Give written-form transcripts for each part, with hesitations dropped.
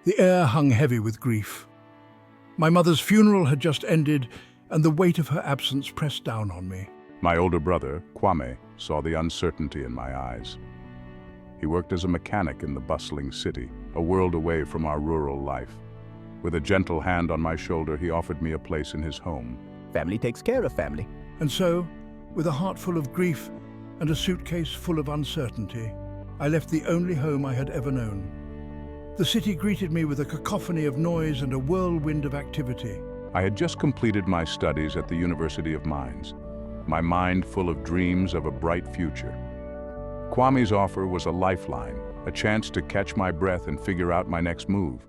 The air hung heavy with grief. My mother's funeral had just ended, and the weight of her absence pressed down on me. My older brother, Kwame, saw the uncertainty in my eyes. He worked as a mechanic in the bustling city, a world away from our rural life. With a gentle hand on my shoulder, he offered me a place in his home. Family takes care of family. And so, with a heart full of grief and a suitcase full of uncertainty, I left the only home I had ever known. The city greeted me with a cacophony of noise and a whirlwind of activity. I had just completed my studies at the University of Mines, my mind full of dreams of a bright future. Kwame's offer was a lifeline, a chance to catch my breath and figure out my next move.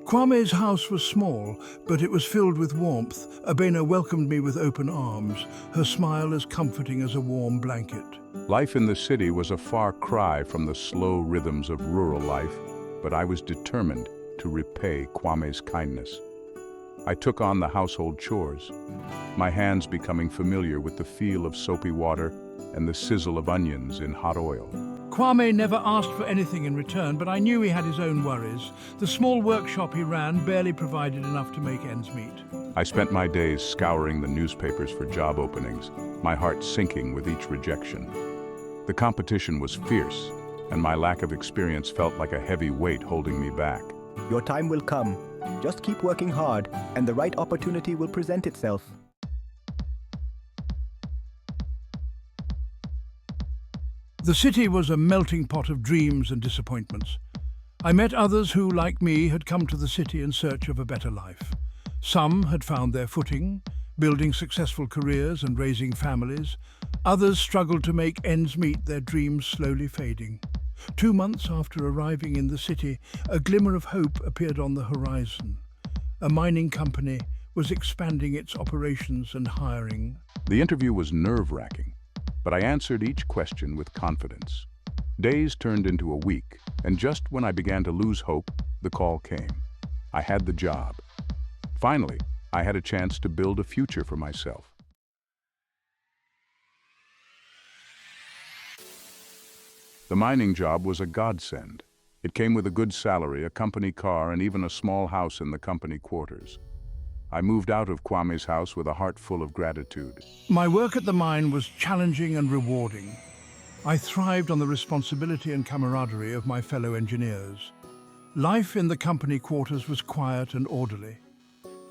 Kwame's house was small, but it was filled with warmth. Abena welcomed me with open arms, her smile as comforting as a warm blanket. Life in the city was a far cry from the slow rhythms of rural life, but I was determined to repay Kwame's kindness. I took on the household chores, my hands becoming familiar with the feel of soapy water and the sizzle of onions in hot oil. Kwame never asked for anything in return, but I knew he had his own worries. The small workshop he ran barely provided enough to make ends meet. I spent my days scouring the newspapers for job openings, my heart sinking with each rejection. The competition was fierce, and my lack of experience felt like a heavy weight holding me back. Your time will come. Just keep working hard, and the right opportunity will present itself. The city was a melting pot of dreams and disappointments. I met others who, like me, had come to the city in search of a better life. Some had found their footing, building successful careers and raising families. Others struggled to make ends meet, their dreams slowly fading. 2 months after arriving in the city, a glimmer of hope appeared on the horizon. A mining company was expanding its operations and hiring. The interview was nerve-wracking, but I answered each question with confidence. Days turned into a week, and just when I began to lose hope, the call came. I had the job. Finally, I had a chance to build a future for myself. The mining job was a godsend. It came with a good salary, a company car, and even a small house in the company quarters. I moved out of Kwame's house with a heart full of gratitude. My work at the mine was challenging and rewarding. I thrived on the responsibility and camaraderie of my fellow engineers. Life in the company quarters was quiet and orderly.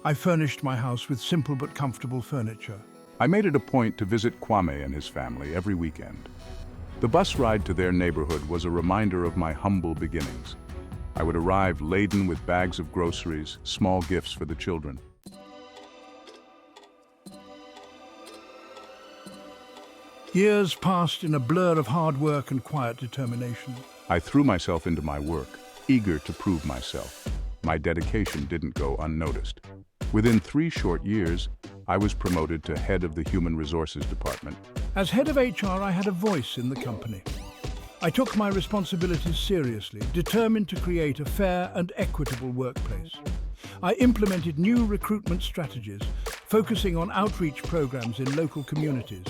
I furnished my house with simple but comfortable furniture. I made it a point to visit Kwame and his family every weekend. The bus ride to their neighborhood was a reminder of my humble beginnings. I would arrive laden with bags of groceries, small gifts for the children. Years passed in a blur of hard work and quiet determination. I threw myself into my work, eager to prove myself. My dedication didn't go unnoticed. Within 3 short years, I was promoted to head of the Human Resources Department. As head of HR, I had a voice in the company. I took my responsibilities seriously, determined to create a fair and equitable workplace. I implemented new recruitment strategies, focusing on outreach programs in local communities.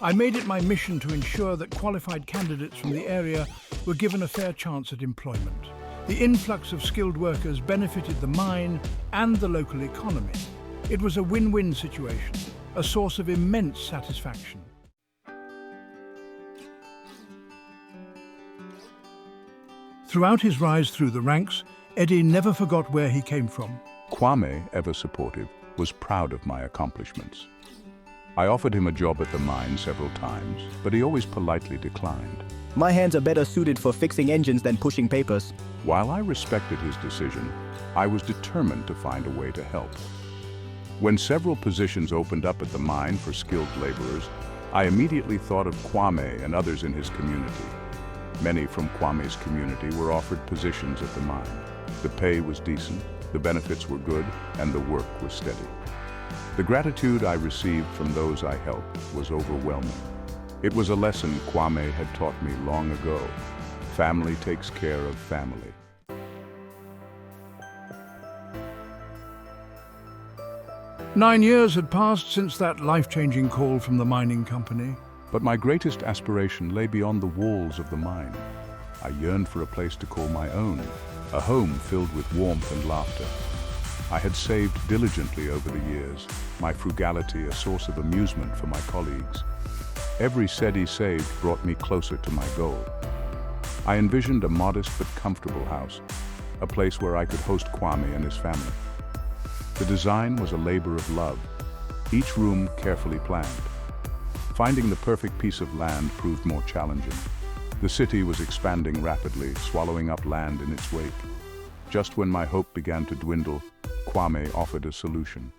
I made it my mission to ensure that qualified candidates from the area were given a fair chance at employment. The influx of skilled workers benefited the mine and the local economy. It was a win-win situation, a source of immense satisfaction. Throughout his rise through the ranks, Eddie never forgot where he came from. Kwame, ever supportive, was proud of my accomplishments. I offered him a job at the mine several times, but he always politely declined. My hands are better suited for fixing engines than pushing papers. While I respected his decision, I was determined to find a way to help. When several positions opened up at the mine for skilled laborers, I immediately thought of Kwame and others in his community. Many from Kwame's community were offered positions at the mine. The pay was decent, the benefits were good, and the work was steady. The gratitude I received from those I helped was overwhelming. It was a lesson Kwame had taught me long ago. Family takes care of family. "9 years had passed since that life-changing call from the mining company. But my greatest aspiration lay beyond the walls of the mine. I yearned for a place to call my own, a home filled with warmth and laughter. I had saved diligently over the years, my frugality a source of amusement for my colleagues. Every cedi saved brought me closer to my goal. I envisioned a modest but comfortable house, a place where I could host Kwame and his family. The design was a labor of love, each room carefully planned. Finding the perfect piece of land proved more challenging. The city was expanding rapidly, swallowing up land in its wake. Just when my hope began to dwindle, Kwame offered a solution.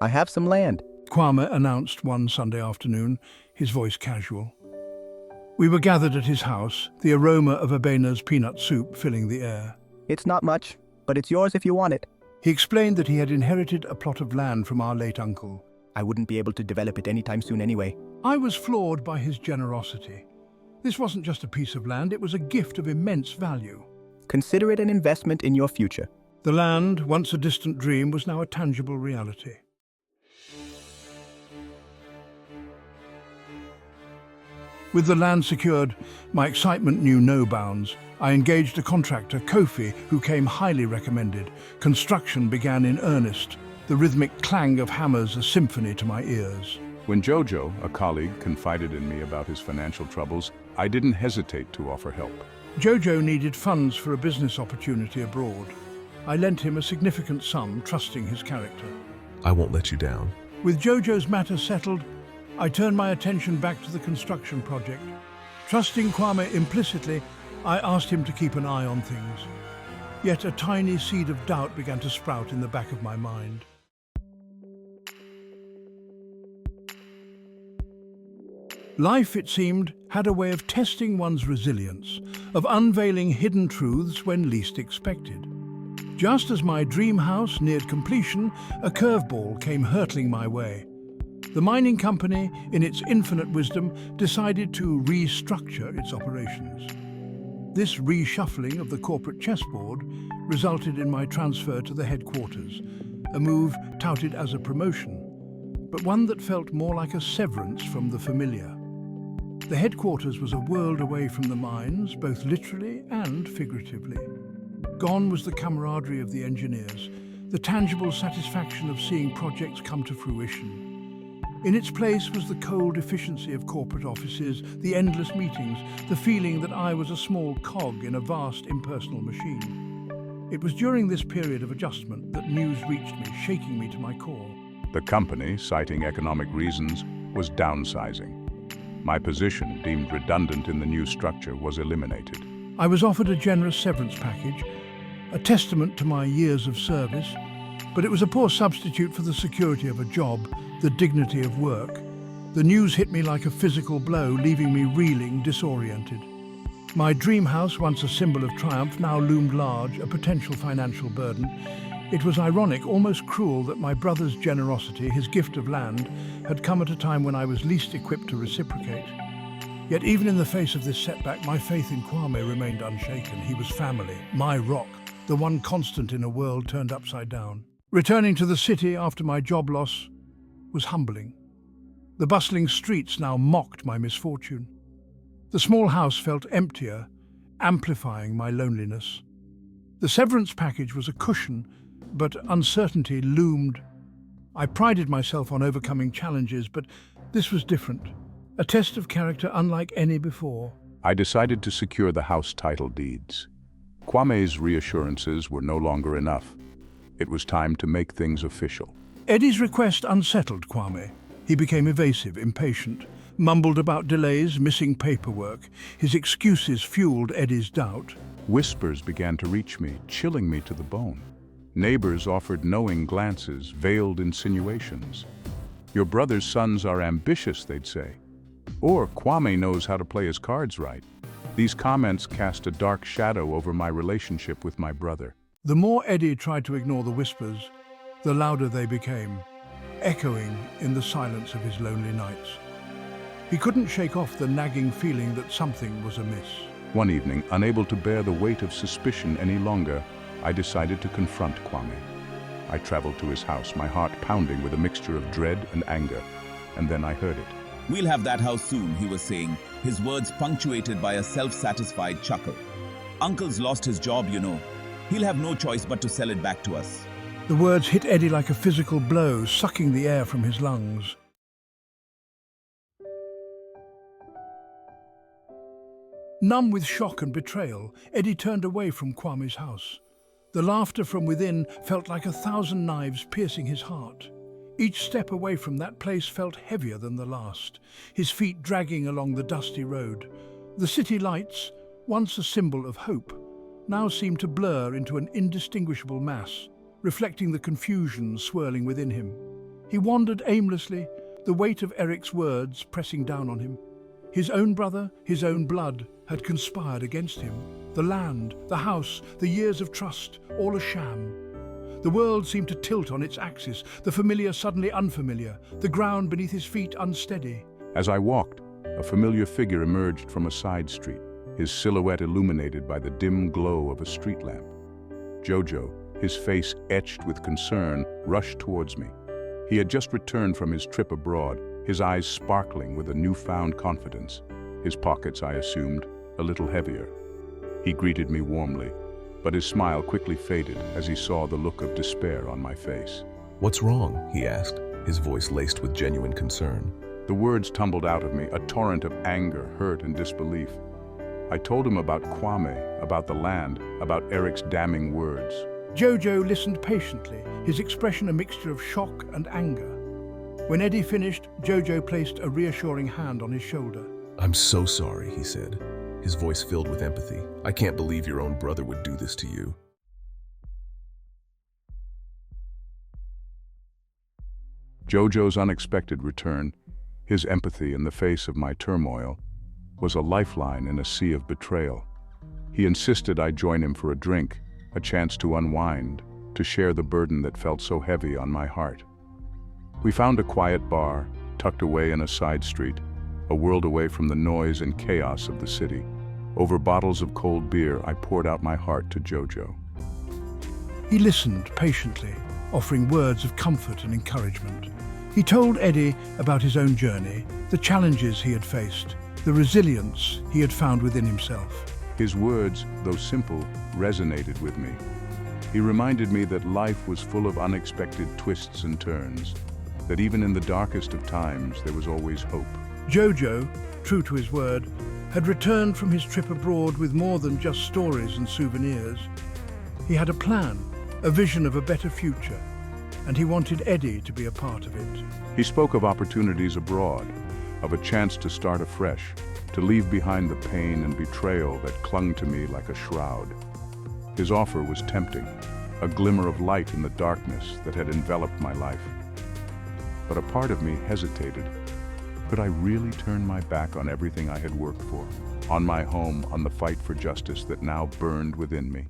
I have some land. Kwame announced one Sunday afternoon, his voice casual. We were gathered at his house, the aroma of Abena's peanut soup filling the air. It's not much, but it's yours if you want it. He explained that he had inherited a plot of land from our late uncle. I wouldn't be able to develop it anytime soon anyway. I was floored by his generosity. This wasn't just a piece of land, it was a gift of immense value. Consider it an investment in your future. The land, once a distant dream, was now a tangible reality. With the land secured, my excitement knew no bounds. I engaged a contractor, Kofi, who came highly recommended. Construction began in earnest, the rhythmic clang of hammers a symphony to my ears. When Jojo, a colleague, confided in me about his financial troubles, I didn't hesitate to offer help. Jojo needed funds for a business opportunity abroad. I lent him a significant sum, trusting his character. I won't let you down. With Jojo's matter settled, I turned my attention back to the construction project. Trusting Kwame implicitly, I asked him to keep an eye on things. Yet a tiny seed of doubt began to sprout in the back of my mind. Life, it seemed, had a way of testing one's resilience, of unveiling hidden truths when least expected. Just as my dream house neared completion, a curveball came hurtling my way. The mining company, in its infinite wisdom, decided to restructure its operations. This reshuffling of the corporate chessboard resulted in my transfer to the headquarters, a move touted as a promotion, but one that felt more like a severance from the familiar. The headquarters was a world away from the mines, both literally and figuratively. Gone was the camaraderie of the engineers, the tangible satisfaction of seeing projects come to fruition. In its place was the cold efficiency of corporate offices, the endless meetings, the feeling that I was a small cog in a vast impersonal machine. It was during this period of adjustment that news reached me, shaking me to my core. The company, citing economic reasons, was downsizing. My position, deemed redundant in the new structure, was eliminated. I was offered a generous severance package, a testament to my years of service, but it was a poor substitute for the security of a job, the dignity of work. The news hit me like a physical blow, leaving me reeling, disoriented. My dream house, once a symbol of triumph, now loomed large, a potential financial burden. It was ironic, almost cruel, that my brother's generosity, his gift of land, had come at a time when I was least equipped to reciprocate. Yet even in the face of this setback, my faith in Kwame remained unshaken. He was family, my rock, the one constant in a world turned upside down. Returning to the city after my job loss was humbling. The bustling streets now mocked my misfortune. The small house felt emptier, amplifying my loneliness. The severance package was a cushion, but uncertainty loomed. I prided myself on overcoming challenges, but this was different. A test of character unlike any before. I decided to secure the house title deeds. Kwame's reassurances were no longer enough. It was time to make things official. Eddie's request unsettled Kwame. He became evasive, impatient, mumbled about delays, missing paperwork. His excuses fueled Eddie's doubt. Whispers began to reach me, chilling me to the bone. Neighbors offered knowing glances, veiled insinuations. Your brother's sons are ambitious, they'd say. Or Kwame knows how to play his cards right. These comments cast a dark shadow over my relationship with my brother. The more Eddie tried to ignore the whispers, the louder they became, echoing in the silence of his lonely nights. He couldn't shake off the nagging feeling that something was amiss. One evening, unable to bear the weight of suspicion any longer, I decided to confront Kwame. I traveled to his house, my heart pounding with a mixture of dread and anger. And then I heard it. "We'll have that house soon," he was saying, his words punctuated by a self-satisfied chuckle. "Uncle's lost his job, you know. He'll have no choice but to sell it back to us." The words hit Eddie like a physical blow, sucking the air from his lungs. Numb with shock and betrayal, Eddie turned away from Kwame's house. The laughter from within felt like 1,000 knives piercing his heart. Each step away from that place felt heavier than the last, his feet dragging along the dusty road. The city lights, once a symbol of hope, now seemed to blur into an indistinguishable mass, reflecting the confusion swirling within him. He wandered aimlessly, the weight of Eric's words pressing down on him. His own brother, his own blood, had conspired against him. The land, the house, the years of trust, all a sham. The world seemed to tilt on its axis, the familiar suddenly unfamiliar, the ground beneath his feet unsteady. As I walked, a familiar figure emerged from a side street, his silhouette illuminated by the dim glow of a street lamp. Jojo, his face etched with concern, rushed towards me. He had just returned from his trip abroad, his eyes sparkling with a newfound confidence. His pockets, I assumed, a little heavier. He greeted me warmly, but his smile quickly faded as he saw the look of despair on my face. "What's wrong?" he asked, his voice laced with genuine concern. The words tumbled out of me, a torrent of anger, hurt, and disbelief. I told him about Kwame, about the land, about Eric's damning words. Jojo listened patiently, his expression a mixture of shock and anger. When Eddie finished, Jojo placed a reassuring hand on his shoulder. "I'm so sorry," he said, his voice filled with empathy. "I can't believe your own brother would do this to you." Jojo's unexpected return, his empathy in the face of my turmoil, was a lifeline in a sea of betrayal. He insisted I join him for a drink, a chance to unwind, to share the burden that felt so heavy on my heart. We found a quiet bar, tucked away in a side street, a world away from the noise and chaos of the city. Over bottles of cold beer, I poured out my heart to Jojo. He listened patiently, offering words of comfort and encouragement. He told Eddie about his own journey, the challenges he had faced, the resilience he had found within himself. His words, though simple, resonated with me. He reminded me that life was full of unexpected twists and turns, that even in the darkest of times there was always hope. Jojo, true to his word, had returned from his trip abroad with more than just stories and souvenirs. He had a plan, a vision of a better future, and he wanted Eddie to be a part of it. He spoke of opportunities abroad, of a chance to start afresh, to leave behind the pain and betrayal that clung to me like a shroud. His offer was tempting, a glimmer of light in the darkness that had enveloped my life. But a part of me hesitated. Could I really turn my back on everything I had worked for, on my home, on the fight for justice that now burned within me?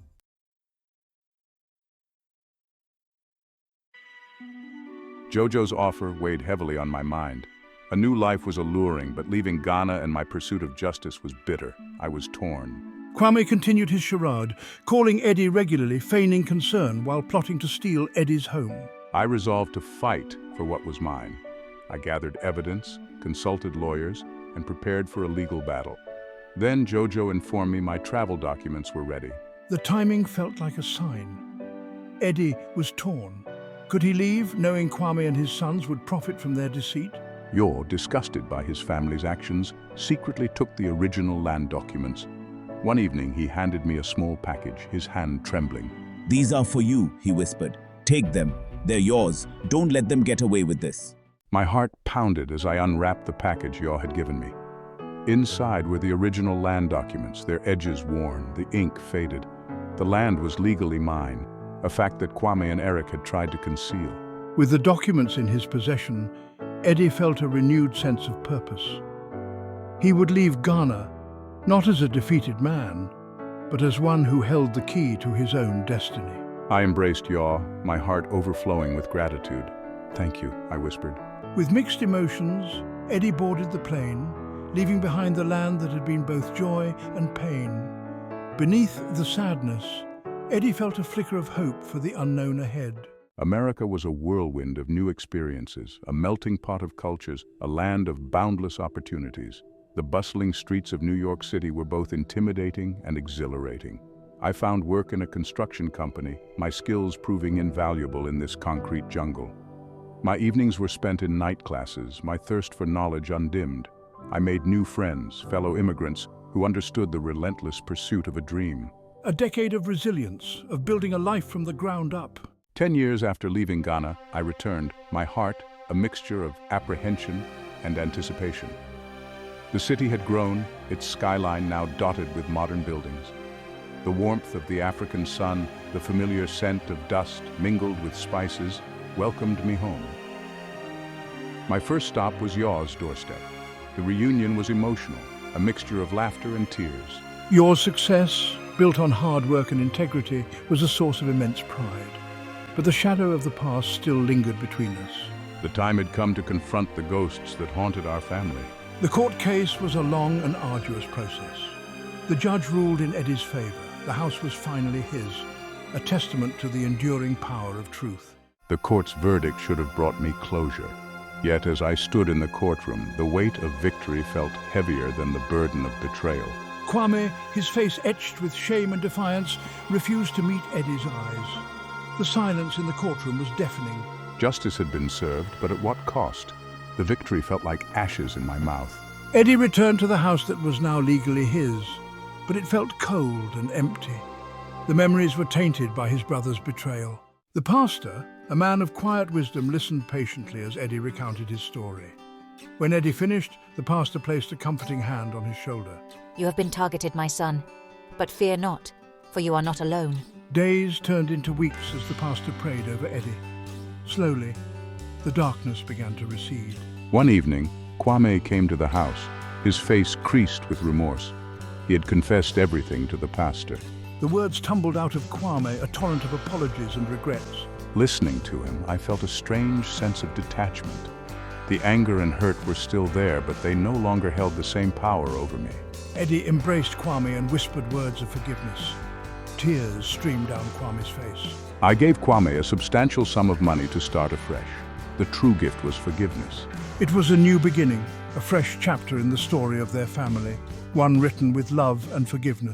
Jojo's offer weighed heavily on my mind. A new life was alluring, but leaving Ghana and my pursuit of justice was bitter. I was torn. Kwame continued his charade, calling Eddie regularly, feigning concern while plotting to steal Eddie's home. I resolved to fight for what was mine. I gathered evidence, consulted lawyers, and prepared for a legal battle. Then Jojo informed me my travel documents were ready. The timing felt like a sign. Eddie was torn. Could he leave, knowing Kwame and his sons would profit from their deceit? Yor, disgusted by his family's actions, secretly took the original land documents. One evening, he handed me a small package, his hand trembling. "These are for you," he whispered. "Take them. They're yours. Don't let them get away with this." My heart pounded as I unwrapped the package Yor had given me. Inside were the original land documents, their edges worn, the ink faded. The land was legally mine, a fact that Kwame and Eric had tried to conceal. With the documents in his possession, Eddie felt a renewed sense of purpose. He would leave Ghana, not as a defeated man, but as one who held the key to his own destiny. I embraced Yor, my heart overflowing with gratitude. "Thank you," I whispered. With mixed emotions, Eddie boarded the plane, leaving behind the land that had been both joy and pain. Beneath the sadness, Eddie felt a flicker of hope for the unknown ahead. America was a whirlwind of new experiences, a melting pot of cultures, a land of boundless opportunities. The bustling streets of New York City were both intimidating and exhilarating. I found work in a construction company, my skills proving invaluable in this concrete jungle. My evenings were spent in night classes, my thirst for knowledge undimmed. I made new friends, fellow immigrants, who understood the relentless pursuit of a dream. A decade of resilience, of building a life from the ground up. 10 years after leaving Ghana, I returned, my heart a mixture of apprehension and anticipation. The city had grown, its skyline now dotted with modern buildings. The warmth of the African sun, the familiar scent of dust mingled with spices, welcomed me home. My first stop was Yaw's doorstep. The reunion was emotional, a mixture of laughter and tears. Your success, built on hard work and integrity, was a source of immense pride. But the shadow of the past still lingered between us. The time had come to confront the ghosts that haunted our family. The court case was a long and arduous process. The judge ruled in Eddie's favor. The house was finally his, a testament to the enduring power of truth. The court's verdict should have brought me closure. Yet as I stood in the courtroom, the weight of victory felt heavier than the burden of betrayal. Kwame, his face etched with shame and defiance, refused to meet Eddie's eyes. The silence in the courtroom was deafening. Justice had been served, but at what cost? The victory felt like ashes in my mouth. Eddie returned to the house that was now legally his, but it felt cold and empty. The memories were tainted by his brother's betrayal. The pastor, a man of quiet wisdom, listened patiently as Eddie recounted his story. When Eddie finished, the pastor placed a comforting hand on his shoulder. You have been targeted, my son, but fear not, for you are not alone. Days turned into weeks as the pastor prayed over Eddie. Slowly, the darkness began to recede. One evening, Kwame came to the house, his face creased with remorse. He had confessed everything to the pastor. The words tumbled out of Kwame, a torrent of apologies and regrets. Listening to him, I felt a strange sense of detachment. The anger and hurt were still there, but they no longer held the same power over me. Eddie embraced Kwame and whispered words of forgiveness. Tears streamed down Kwame's face. I gave Kwame a substantial sum of money to start afresh. The true gift was forgiveness. It was a new beginning, a fresh chapter in the story of their family, one written with love and forgiveness.